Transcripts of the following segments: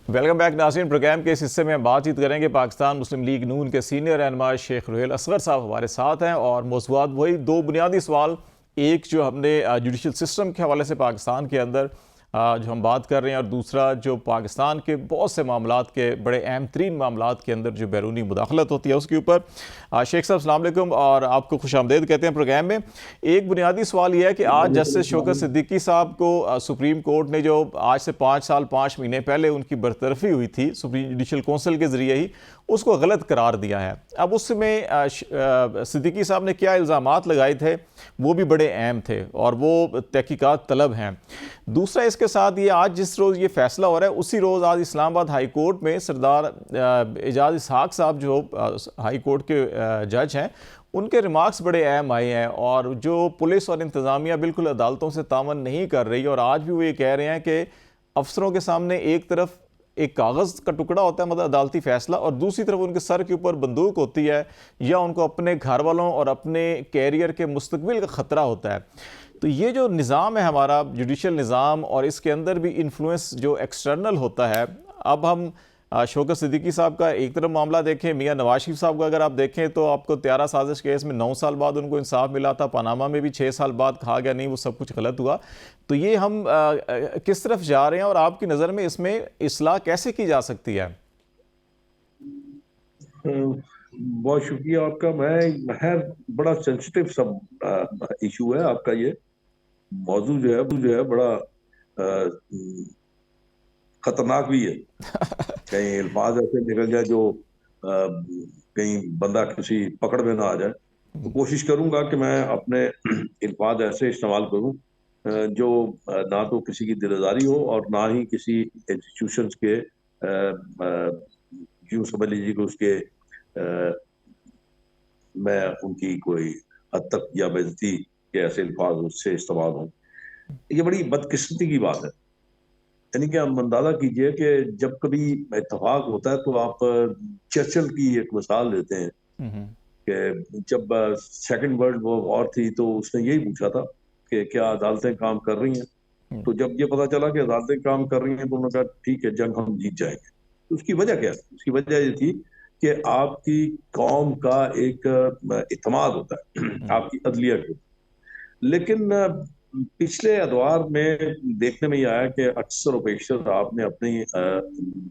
Welcome back नाज़रीन। Programme के इस हिस्से में हम बातचीत करेंगे पाकिस्तान मुस्लिम लीग नून के सीनियर रहनुमा शेख रुहेल असगर साहब हमारे साथ हैं और मौज़ूआत वही दो बुनियादी सवाल, एक जो हमने जुडिशल सिस्टम के हवाले से पाकिस्तान के अंदर जो हम बात कर रहे हैं और दूसरा जो पाकिस्तान के बहुत से मामलात के बड़े अहम तरीन मामलात के अंदर जो बैरूनी मुदाखलत होती है उसके ऊपर। शेख साहब अस्सलाम वालेकुम और आपको खुशामदीद कहते हैं प्रोग्राम में। एक बुनियादी सवाल यह है कि आज जस्टिस शौकत सिद्दीकी साहब को सुप्रीम कोर्ट ने जो आज से 5 साल 5 महीने पहले उनकी बरतरफी हुई थी सुप्रीम जुडिशल कौंसिल के ज़रिए ही, उसको गलत करार दिया है। अब उसमें सिद्दीकी साहब ने क्या इल्ज़ामात लगाए थे वो भी बड़े अहम थे और वो तहकीकात तलब हैं। दूसरा इसके साथ ये आज जिस रोज़ ये फैसला हो रहा है उसी रोज़ आज इस्लामाबाद हाई कोर्ट में सरदार एजाज इसहाक साहब जो हाई कोर्ट के जज हैं उनके रिमार्क्स बड़े अहम आए हैं और जो पुलिस और इंतज़ामिया बिल्कुल अदालतों से तावन नहीं कर रही और आज भी वो ये कह रहे हैं कि अफसरों के सामने एक तरफ एक कागज़ का टुकड़ा होता है मतलब अदालती फ़ैसला और दूसरी तरफ उनके सर के ऊपर बंदूक होती है या उनको अपने घर वालों और अपने कैरियर के मुस्तकबिल का ख़तरा होता है। तो ये जो निज़ाम है हमारा जुडिशल निज़ाम और इसके अंदर भी इन्फ्लुएंस जो एक्सटर्नल होता है। अब हम शौकत सिद्दीकी साहब का एक तरफ मामला देखें, मियां नवाज शरीफ साहब का अगर आप देखें तो आपको त्यारा साजिश केस में 9 साल बाद उनको इंसाफ मिला था, पनामा में भी 6 साल बाद कहा गया नहीं वो सब कुछ गलत हुआ। तो ये हम किस तरफ जा रहे हैं और आपकी नज़र में इसमें इस्लाह कैसे की जा सकती है? बहुत शुक्रिया आपका। मैं बड़ा सेंसिटिव सब इशू है आपका। ये मौजूद जो है बड़ा खतरनाक भी है। कहीं अल्फाज ऐसे निकल जाए जो कहीं बंदा किसी पकड़ में ना आ जाए। तो कोशिश करूंगा कि मैं अपने अल्फाज ऐसे इस्तेमाल करूं जो ना तो किसी की दिलदारी हो और ना ही किसी इंस्टीट्यूशंस के यूं समझ लीजिए कि उसके मैं उनकी कोई हद तक या बेइज्जती के ऐसे अल्फाज उससे इस्तेमाल हों। ये बड़ी बदकिस्मती की बात है। यानी कि हम अंदाजा कीजिए कि जब कभी इत्तेफाक होता है तो आप चर्चिल की एक मिसाल देते हैं कि जब सेकंड वर्ल्ड वॉर थी तो उसने यही पूछा था कि क्या अदालतें काम कर रही हैं। तो जब ये पता चला कि अदालतें काम कर रही हैं तो उन्होंने कहा ठीक है जंग हम जीत जाएंगे। तो उसकी वजह क्या है? उसकी वजह ये थी कि आपकी कौम का एक इत्मीनान होता है आपकी अदलिया के। लेकिन पिछले अदवार में देखने में ये आया कि अक्सर पेशर आपने अपनी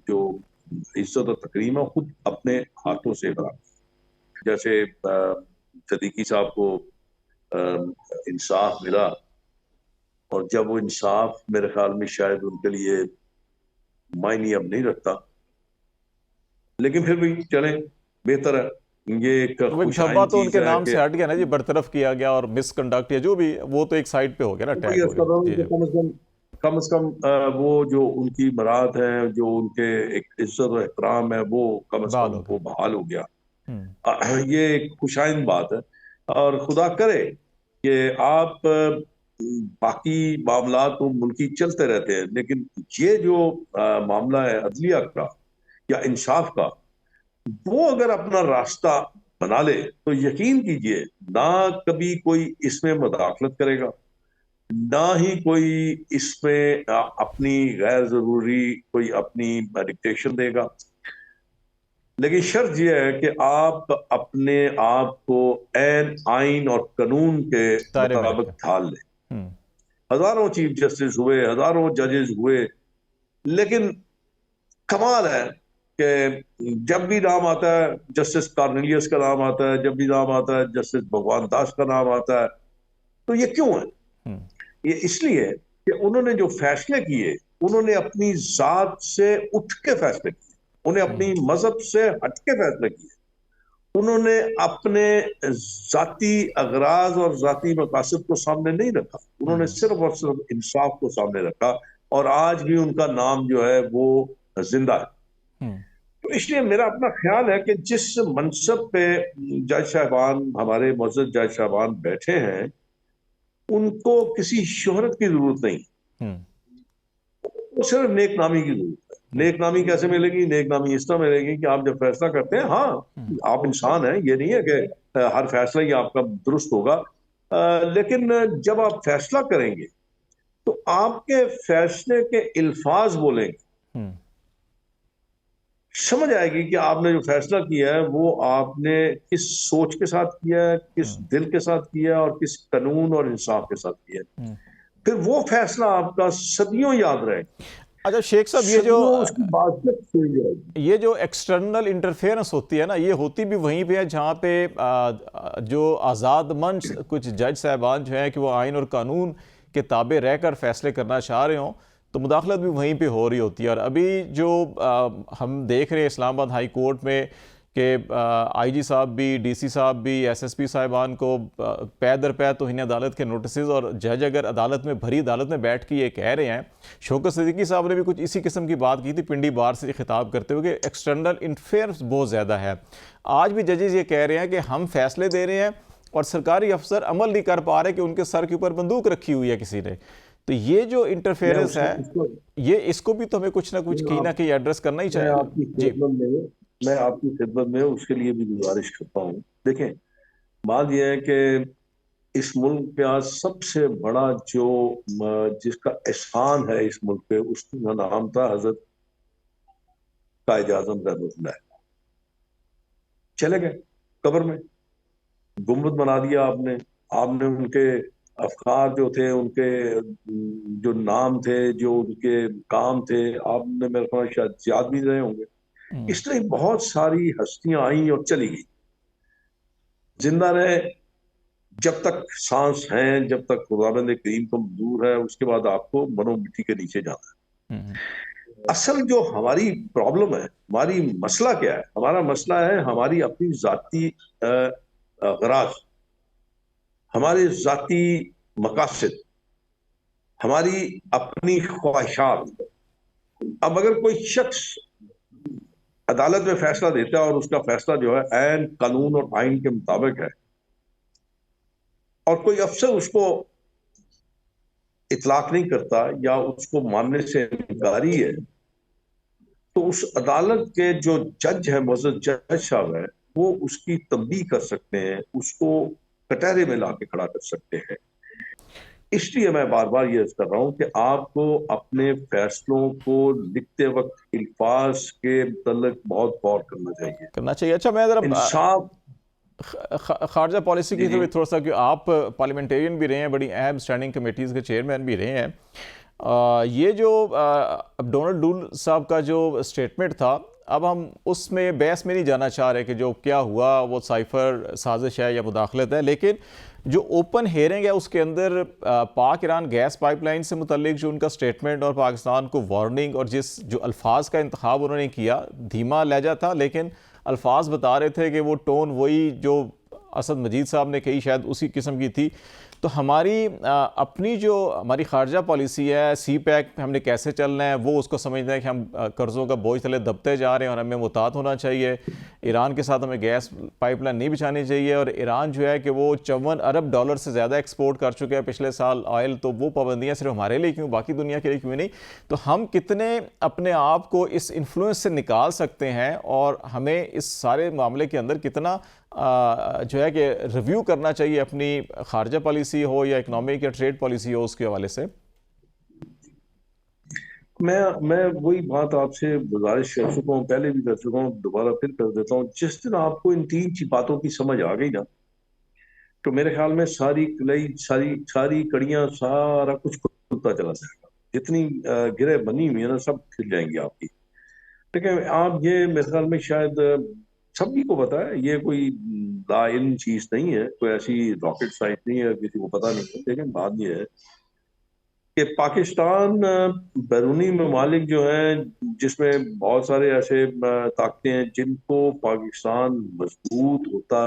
जो इज्जत और तकरीम है खुद अपने हाथों से बना। जैसे सिद्दीकी साहब को इंसाफ मिला और जब वो इंसाफ मेरे ख्याल में शायद उनके लिए मायने अब नहीं रखता, लेकिन फिर भी चले बेहतर है। ये एक तो खुशाइन तो चीज उनके है नाम कि से हट गया ना जी, बरतरफ किया गया और मिसकंडक्ट या जो भी वो तो एक साइड पे हो गया ना, टैग हो गया। जी जी। कम से कम वो जो उनकी बरात है, जो उनके एक इज्जत और एहतराम है, वो कम से बहाल कम हो वो गया। बहाल हो गया। ये एक खुशाइन बात है और खुदा करे कि आप बाकी मामला तो मुल्की चलते रहते हैं, लेकिन ये जो मामला है अदलिया का या इंसाफ का, वो अगर अपना रास्ता बना ले तो यकीन कीजिए ना कभी कोई इसमें मुदाखलत करेगा, ना ही कोई इसमें अपनी गैर जरूरी कोई अपनी डिक्टेशन देगा। लेकिन शर्त यह है कि आप अपने आप को ऐन आइन और कानून के दायरे में मुताबिक रखें। ढाल लें। हजारों चीफ जस्टिस हुए, हजारों जजेस हुए, लेकिन कमाल है कि जब भी नाम आता है जस्टिस कॉर्नेलियस का नाम आता है, जब भी नाम आता है जस्टिस भगवान दास का नाम आता है, तो ये क्यों है? ये इसलिए कि उन्होंने जो फैसले किए उन्होंने अपनी जात से उठ के फैसले किए, उन्हें अपनी मजहब से हट के फैसले किए, उन्होंने अपने जाती अगराज और जाती मकासद को सामने नहीं रखा, उन्होंने सिर्फ और सिर्फ इंसाफ को सामने रखा और आज भी उनका नाम जो है वो जिंदा है। तो इसलिए मेरा अपना ख्याल है कि जिस मनसब पे जज साहबान, हमारे मुअज़्ज़ज़ जज साहबान बैठे हैं, उनको किसी शोहरत की जरूरत नहीं, वो सिर्फ नेक नामी की जरूरत है। नेक नामी कैसे मिलेगी? नेक नामी इस तरह मिलेगी कि आप जब फैसला करते हैं, हाँ आप इंसान हैं, ये नहीं है कि हर फैसला ही आपका दुरुस्त होगा, लेकिन जब आप फैसला करेंगे तो आपके फैसले के अल्फाज बोलेंगे, समझ आएगी कि आपने जो फैसला किया है वो आपने किस सोच के साथ किया है, किस हम्म, दिल के साथ किया है और किस कानून और इंसाफ के साथ किया है। हम्म। फिर वो फैसला आपका सदियों याद रहेगा, अच्छा शेख साहब, सदियों उसकी बातचीत सुन जाएगी। ये जो एक्सटर्नल इंटरफेरेंस होती है ना, ये होती भी वहीं पे है जहाँ पे जो आज़ाद मंच कुछ जज साहबान जो हैं कि वो आइन और कानून के ताबे रहकर फैसले करना चाह रहे हों, तो मुदाखलत भी वहीं पे हो रही होती है। और अभी जो हम देख रहे हैं इस्लामाबाद हाई कोर्ट में कि आईजी साहब भी, डीसी साहब भी, एसएसपी साहिबान को पै दर पै तौहीन अदालत के नोटिस, और जज अगर अदालत में, भरी अदालत में बैठ के ये कह रहे हैं। शौकत सिद्दीकी साहब ने भी कुछ इसी किस्म की बात की थी पिंडी बार से खिताब करते हुए कि एक्सटर्नल इंटरफेरेंस बहुत ज़्यादा है। आज भी जजेस ये कह रहे हैं कि हम फैसले दे रहे हैं और सरकारी अफसर अमल नहीं कर पा रहे कि उनके सर के ऊपर बंदूक रखी हुई है किसी ने। तो ये जो मैं इंटरफेरेंस उसको है, उसको ये इसको भी तो हमें कुछ ना कुछ मैं कहीं ना आप कहीं एड्रेस करना ही मैं चाहिए। आपकी जी। खिदमत में मैं आपकी खिदमत में उसके लिए भी गुजारिश करता हूँ। देखें, बात यह है कि इस मुल्क का सबसे बड़ा जो जिसका एहसान है इस मुल्क पे, उसका नाम था हजरत कायद आजम रहमतुल्लाह। चले गए कब्र में, गुम्बद बना दिया आपने। आपने उनके अफकार जो थे, उनके जो नाम थे, जो उनके काम थे, आपने मेरे ख्याल शायद याद भी रहे होंगे। हम्म, इसलिए बहुत सारी हस्तियां आई और चली गई। जिंदा रहे जब तक सांस है, जब तक खुदाबंद करीम को मंजूर है, उसके बाद आपको मनो मिट्टी के नीचे जाना हम्म, है। असल जो हमारी प्रॉब्लम है, हमारी मसला क्या है? हमारा मसला है हमारी अपनी जाती गराज, हमारे जाती मकासद, हमारी अपनी ख्वाहिशात। अब अगर कोई शख्स अदालत में फैसला देता है और उसका फैसला जो है ऐन कानून और आइन के मुताबिक है, और कोई अफसर उसको इतलाक नहीं करता या उसको मानने से इनकारी है, तो उस अदालत के जो जज है, मुअज़्ज़ज़ जज साहब है, वो उसकी तंबीह कर सकते हैं, उसको कटहरे में ला के खड़ा कर सकते हैं। इसलिए मैं बार बार ये अर्ज कर रहा हूं कि आपको अपने फैसलों को लिखते वक्त अल्फाज के मतलब बहुत गौर करना चाहिए। करना चाहिए। अच्छा मैं ज़रा इंसाफ। खारजा पॉलिसी जी की जी। तो थोड़ा सा, कि आप पार्लियामेंटेरियन भी रहे हैं, बड़ी अहम स्टैंडिंग कमेटीज़ के चेयरमैन भी रहे हैं। ये जो अब डोनाल्ड डूल साहब का जो स्टेटमेंट था, अब हम उसमें बहस में नहीं जाना चाह रहे कि जो क्या हुआ वो साइफर साजिश है या मुदाखलत है, लेकिन जो ओपन हेयरिंग है उसके अंदर पाक ईरान गैस पाइपलाइन से मुतल्लिक जो उनका स्टेटमेंट और पाकिस्तान को वार्निंग, और जिस जो अल्फाज का इंतखाब उन्होंने किया, धीमा लहजा था लेकिन अल्फाज बता रहे थे कि वो टोन वही जो असद मजीद साहब ने कही शायद उसी किस्म की थी। तो हमारी अपनी जो हमारी खारजा पॉलिसी है, सी पैक हमने कैसे चलना है, वो उसको समझना है कि हम कर्ज़ों का बोझ तले दबते जा रहे हैं और हमें मुहतात होना चाहिए। ईरान के साथ हमें गैस पाइपलाइन नहीं बिछानी चाहिए, और ईरान जो है कि वो $54 अरब से ज़्यादा एक्सपोर्ट कर चुके हैं पिछले साल ऑयल, तो वो पाबंदियाँ सिर्फ हमारे लिए क्यों, बाकी दुनिया के लिए क्यों नहीं? तो हम कितने अपने आप को इस इन्फ्लुएंस से निकाल सकते हैं, और हमें इस सारे मामले के अंदर कितना जो है कि रिव्यू करना चाहिए अपनी खारजा पॉलिसी हो या इकोनॉमिक या ट्रेड पॉलिसी हो, उसके हवाले से। मैं वही बात आपसे गुजारिश कर चुका हूँ, पहले भी कर चुका हूँ, दोबारा फिर कर देता हूँ। जिस दिन आपको इन तीन बातों की समझ आ गई ना, तो मेरे ख्याल में सारी कलई, सारी सारी कड़ियां, सारा कुछ खुलता चला जाएगा। जितनी गिरे बनी हुई है ना, सब खिल जाएंगी आपकी। लेकिन आप ये मेरे ख्याल में शायद सभी को पता है, ये कोई लाइल चीज नहीं है, कोई ऐसी रॉकेट साइंस नहीं है, किसी को पता नहीं है। लेकिन बात ये है कि पाकिस्तान बैरूनी ममालिक जो हैं, जिसमें बहुत सारे ऐसे ताकतें हैं जिनको पाकिस्तान मजबूत होता,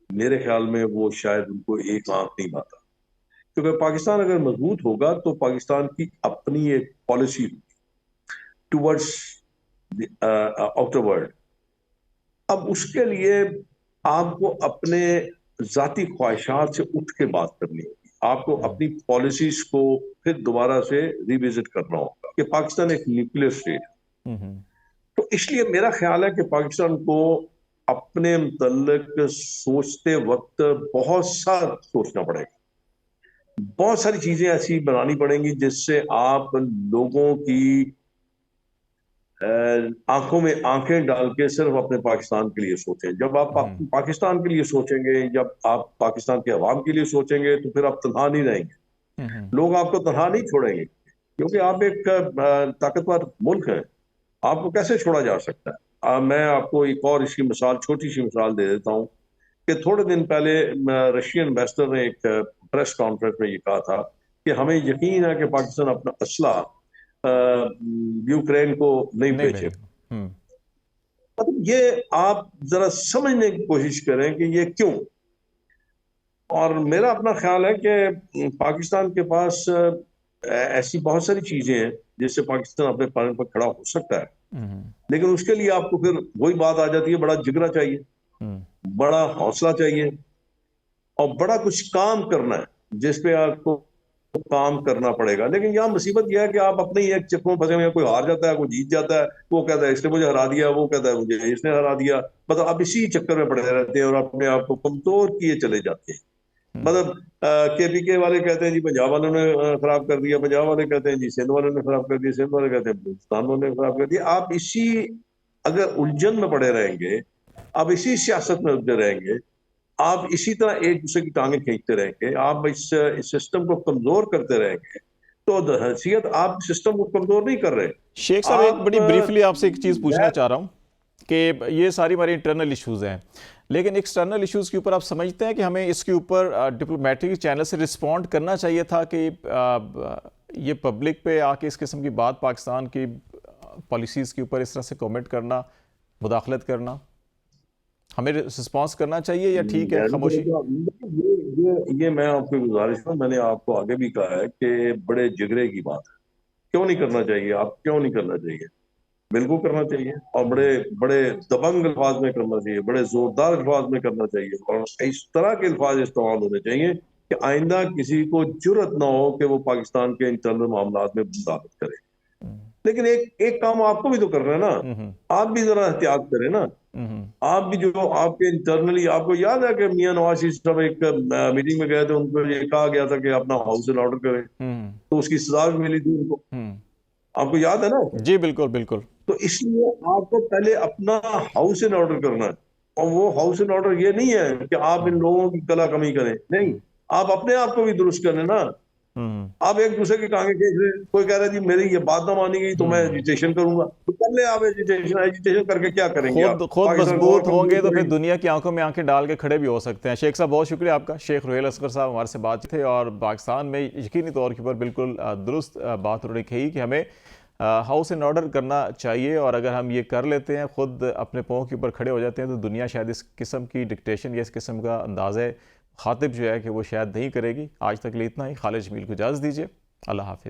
मेरे ख्याल में वो शायद उनको एक आंख नहीं पाता। क्योंकि पाकिस्तान अगर मजबूत होगा तो पाकिस्तान की अपनी एक पॉलिसी टुवर्ड्स आउटर वर्ल्ड। अब उसके लिए आपको अपने जाती ख्वाहिशात से उठ के बात करनी होगी। आपको अपनी पॉलिसीज को फिर दोबारा से रिविजिट करना होगा कि पाकिस्तान एक न्यूक्लियर स्टेट है। हम्म, तो इसलिए मेरा ख्याल है कि पाकिस्तान को अपने मुतल्लिक सोचते वक्त बहुत सा सोचना पड़ेगा। बहुत सारी चीजें ऐसी बनानी पड़ेंगी जिससे आप लोगों की आंखों में आंखें डाल के सिर्फ अपने पाकिस्तान के लिए सोचें। जब आप पाकिस्तान के लिए सोचेंगे, जब आप पाकिस्तान के अवाम के लिए सोचेंगे, तो फिर आप तनहा नहीं रहेंगे। लोग आपको तनहा नहीं छोड़ेंगे, क्योंकि आप एक ताकतवर मुल्क है। आपको कैसे छोड़ा जा सकता है? मैं आपको एक और इसकी मिसाल, छोटी सी मिसाल दे देता हूँ कि थोड़े दिन पहले रशियन एम्बेसडर ने एक प्रेस कॉन्फ्रेंस में ये कहा था कि हमें यकीन है कि पाकिस्तान अपना असला यूक्रेन को नहीं नहीं बेचे। भेजेगा। मतलब ये आप जरा समझने की कोशिश करें कि ये क्यों। और मेरा अपना ख्याल है कि पाकिस्तान के पास ऐसी बहुत सारी चीजें हैं जिससे पाकिस्तान अपने पैरों पर खड़ा हो सकता है, लेकिन उसके लिए आपको फिर वही बात आ जाती है, बड़ा जिगरा चाहिए, बड़ा हौसला चाहिए, और बड़ा कुछ काम करना है जिसपे आपको काम करना पड़ेगा। लेकिन यहाँ मुसीबत यह है कि आप अपने ही एक चक्कर में फंसे हुए हैं। कोई हार जाता है, कोई जीत जाता है, वो कहता है इसने मुझे हरा दिया, वो कहता है मुझे इसने हरा दिया। मतलब आप इसी चक्कर में पड़े रहते हैं और अपने आप को कमजोर किए चले जाते हैं। मतलब केपीके वाले कहते हैं जी पंजाब वालों ने खराब कर दिया, पंजाब वाले कहते हैं जी सिंध वालों ने खराब कर दिया, सिंध वाले कहते हैं बलूचिस्तान वालों ने खराब कर दिया। आप इसी अगर उलझन में पड़े रहेंगे, आप इसी सियासत में उलझे रहेंगे, आप इसी तरह एक दूसरे की टांगे खींचते रहेंगे, आप इस सिस्टम को कमजोर करते रहेंगे, तो हैसियत आप सिस्टम को कमजोर नहीं कर रहे। शेख साहब, एक आप बड़ी ब्रीफली आपसे एक चीज़ पूछना चाह रहा हूँ कि ये सारी हमारी इंटरनल इश्यूज़ हैं, लेकिन एक्सटर्नल इश्यूज़ के ऊपर आप समझते हैं कि हमें इसके ऊपर डिप्लोमेटिक चैनल से रिस्पॉन्ड करना चाहिए था कि ये पब्लिक पे आके इस किस्म की बात, पाकिस्तान की पॉलिसीज़ के ऊपर इस तरह से कमेंट करना, मुदाखलत करना, हमें रिस्पॉन्स करना चाहिए या ठीक है खामोशी? ये मैं आपकी गुजारिश हूँ, मैंने आपको आगे भी कहा है कि बड़े जिगरे की बात है। क्यों नहीं करना चाहिए? आप क्यों नहीं करना चाहिए? बिल्कुल करना चाहिए, और बड़े बड़े दबंग अल्फाज में करना चाहिए, बड़े जोरदार अल्फाज में करना चाहिए, और इस तरह के अल्फाज इस्तेमाल होने चाहिए कि आइंदा किसी को जुर्रत ना हो कि वो पाकिस्तान के इंटरनल मामला में मुदाखलत करे। लेकिन एक एक काम आपको भी तो करना है ना, आप भी जरा एहतियात करें ना। आप भी जो आपके इंटरनली, आपको याद है कि मियां नवाज शरीफ साहब एक मीटिंग में गए थे, उनको ये कहा गया था कि अपना हाउस एंड ऑर्डर करें, तो उसकी सजा भी मिली थी उनको। आपको याद है ना? जी बिल्कुल बिल्कुल। तो इसलिए आपको पहले अपना हाउस एंड ऑर्डर करना है, और वो हाउस एंड ऑर्डर ये नहीं है कि आप इन लोगों की कला कमी करें, नहीं, आप अपने आप को भी दुरुस्त करें ना। आप एक दूसरे के कांगे खींच रहे हैं, कोई कह रहा है जी मेरी ये बात ना मानी गई तो मैं एजिटेशन करूंगा, तो कर ले आप एजिटेशन। एजिटेशन करके क्या करेंगे? आप खुद पाकिस्तान को और मजबूत कमजोर होंगे तो फिर करेंगे। दुनिया की आंखों में आंखें डाल के खड़े भी हो सकते हैं। शेख साहब, बहुत शुक्रिया आपका। शेख रुहेल असगर साहब हमारे से बात थे, और पाकिस्तान में यकीनी तौर के ऊपर बिल्कुल दुरुस्त बात उन्होंने कही कि हमें हाउस एंड ऑर्डर करना चाहिए, और अगर हम ये कर लेते हैं, खुद अपने पाँव के ऊपर खड़े हो जाते हैं, तो दुनिया शायद इस किस्म की डिक्टेशन या इस किस्म का अंदाज़े खातिब जो है कि वो शायद नहीं करेगी। आज तक लिए इतना ही। खालिद जमील को इजाज़त दीजिए। अल्लाह हाफिज़।